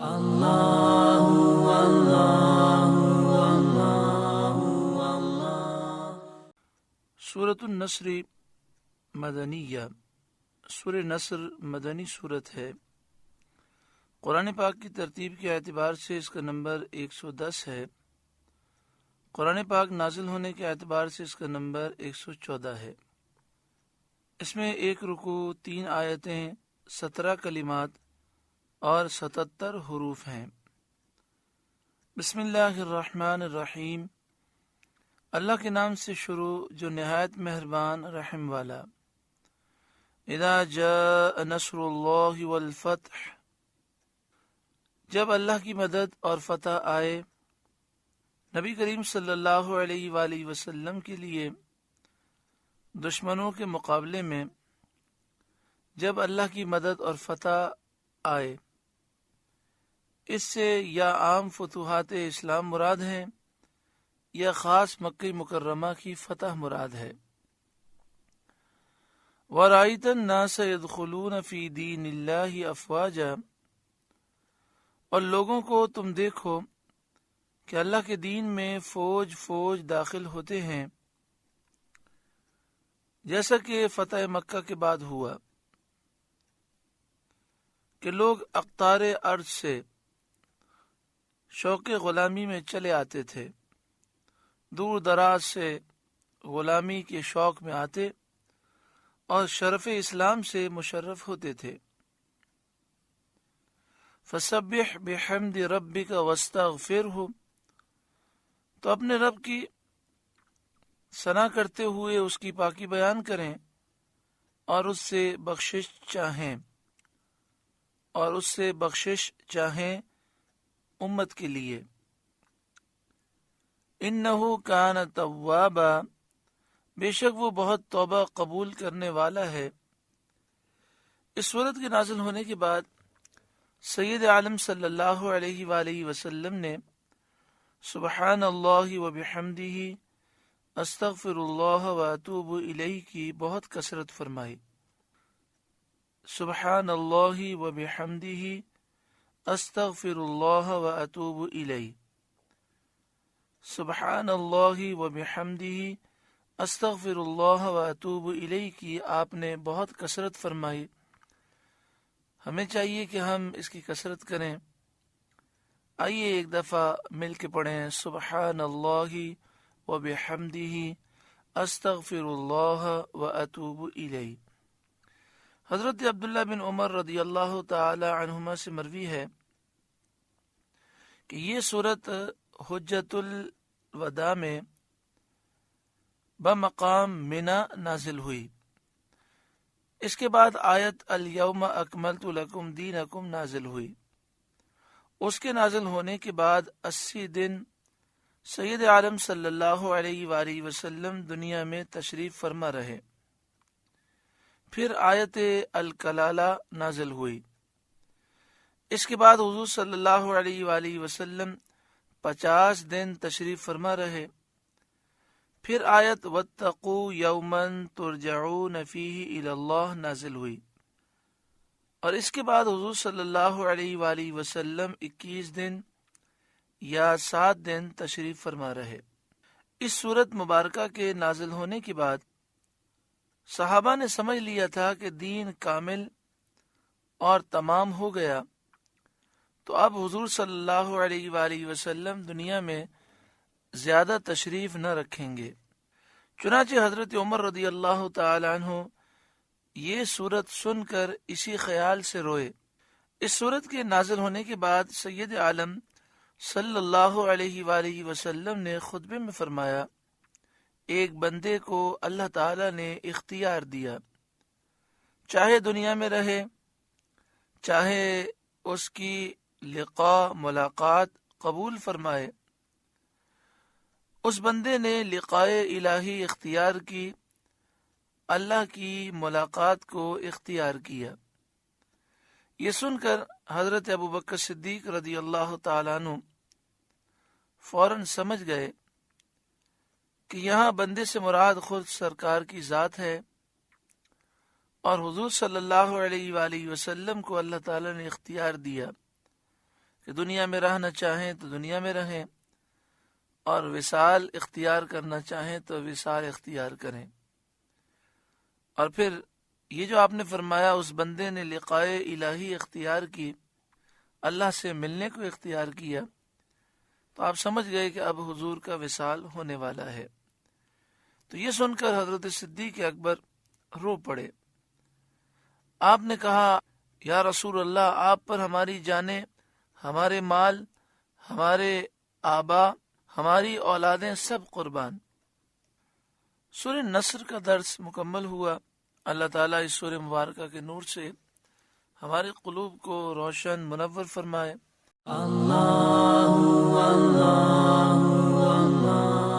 سورۃ النصر مدنیہ، سورہ نصر مدنی صورت ہے۔ قرآن پاک کی ترتیب کے اعتبار سے اس کا نمبر 110 ہے۔ قرآن پاک نازل ہونے کے اعتبار سے اس کا نمبر 114 ہے۔ اس میں 1 رکوع، 3 آیتیں، 17 کلمات اور 77 حروف ہیں۔ بسم اللہ الرحمن الرحیم، اللہ کے نام سے شروع جو نہایت مہربان رحم والا۔ اذا جاء نصر اللہ والفتح، جب اللہ کی مدد اور فتح آئے۔ نبی کریم صلی اللہ علیہ وآلہ وسلم کے لیے دشمنوں کے مقابلے میں جب اللہ کی مدد اور فتح آئے، اس سے یا عام فتوحات اسلام مراد ہیں یا خاص مکہ مکرمہ کی فتح مراد ہے۔ وَرَأَيْتَ النَّاسَ يَدْخُلُونَ فِي دِينِ اللَّهِ أَفْوَاجًا، اور لوگوں کو تم دیکھو کہ اللہ کے دین میں فوج فوج داخل ہوتے ہیں، جیسا کہ فتح مکہ کے بعد ہوا کہ لوگ اقطار ارض سے شوق غلامی میں چلے آتے تھے، دور دراز سے غلامی کے شوق میں آتے اور شرف اسلام سے مشرف ہوتے تھے۔ فسبح بحمد ربک واستغفرہ، تو اپنے رب کی ثنا کرتے ہوئے اس کی پاکی بیان کریں اور اس سے بخشش چاہیں امت کے لیے۔ انہ کان توابا، بے شک وہ بہت توبہ قبول کرنے والا ہے۔ اس سورت کے نازل ہونے کے بعد سید عالم صلی اللہ علیہ وآلہ وسلم نے سبحان اللہ وبحمدہ استغفر اللہ واتوب الیہ کی بہت کثرت فرمائی۔ سبحان اللہ وبحمدہ استغفر اللہ واتوب الیہ، سبحان اللہ وبحمدہ استغفر اللہ واتوب الیہ کی آپ نے بہت کثرت فرمائی۔ ہمیں چاہیے کہ ہم اس کی کثرت کریں۔ آئیے ایک دفعہ مل کے پڑھیں، سبحان اللہ وبحمدہ استغفر اللہ واتوب الیہ۔ حضرت عبداللہ بن عمر رضی اللہ تعالی عنہما سے مروی ہے کہ یہ سورت حجۃ الوداع میں بمقام منی نازل ہوئی۔ اس کے بعد آیت الیوم اکملت لکم دینکم نازل ہوئی۔ اس کے نازل ہونے کے بعد 80 دن سید عالم صلی اللہ علیہ وآلہ وسلم دنیا میں تشریف فرما رہے۔ پھر آیت الکلالہ نازل ہوئی۔ اس کے بعد حضور صلی اللہ علیہ وآلہ وسلم 50 دن تشریف فرما رہے۔ پھر آیت واتقوا یوما ترجعون فیہ الی اللہ نازل ہوئی، اور اس کے بعد حضور صلی اللہ علیہ وآلہ وسلم 21 دن یا 7 دن تشریف فرما رہے۔ اس سورت مبارکہ کے نازل ہونے کے بعد صحابہ نے سمجھ لیا تھا کہ دین کامل اور تمام ہو گیا، تو اب حضور صلی اللہ علیہ وآلہ وسلم دنیا میں زیادہ تشریف نہ رکھیں گے۔ چنانچہ حضرت عمر رضی اللہ تعالی عنہ یہ سورت سن کر اسی خیال سے روئے۔ اس سورت کے نازل ہونے کے بعد سید عالم صلی اللہ علیہ وآلہ وسلم نے خطبے میں فرمایا، ایک بندے کو اللہ تعالی نے اختیار دیا، چاہے دنیا میں رہے، چاہے اس کی لقاء ملاقات قبول فرمائے۔ اس بندے نے لقاء الہی اختیار کی، اللہ کی ملاقات کو اختیار کیا۔ یہ سن کر حضرت ابوبکر صدیق رضی اللہ تعالیٰ عنہ فوراً سمجھ گئے کہ یہاں بندے سے مراد خود سرکار کی ذات ہے، اور حضور صلی اللہ علیہ وآلہ وسلم کو اللہ تعالیٰ نے اختیار دیا کہ دنیا میں رہنا چاہیں تو دنیا میں رہیں اور وصال اختیار کرنا چاہیں تو وصال اختیار کریں۔ اور پھر یہ جو آپ نے فرمایا اس بندے نے لقائے الہی اختیار کی، اللہ سے ملنے کو اختیار کیا، تو آپ سمجھ گئے کہ اب حضور کا وصال ہونے والا ہے۔ تو یہ سن کر حضرت صدیق اکبر رو پڑے۔ آپ نے کہا یا رسول اللہ، آپ پر ہماری جانیں، ہمارے مال، ہمارے آبا، ہماری اولادیں سب قربان۔ سورہ نصر کا درس مکمل ہوا۔ اللہ تعالیٰ اس سورہ مبارکہ کے نور سے ہمارے قلوب کو روشن منور فرمائے۔ اللہ اللہ اللہ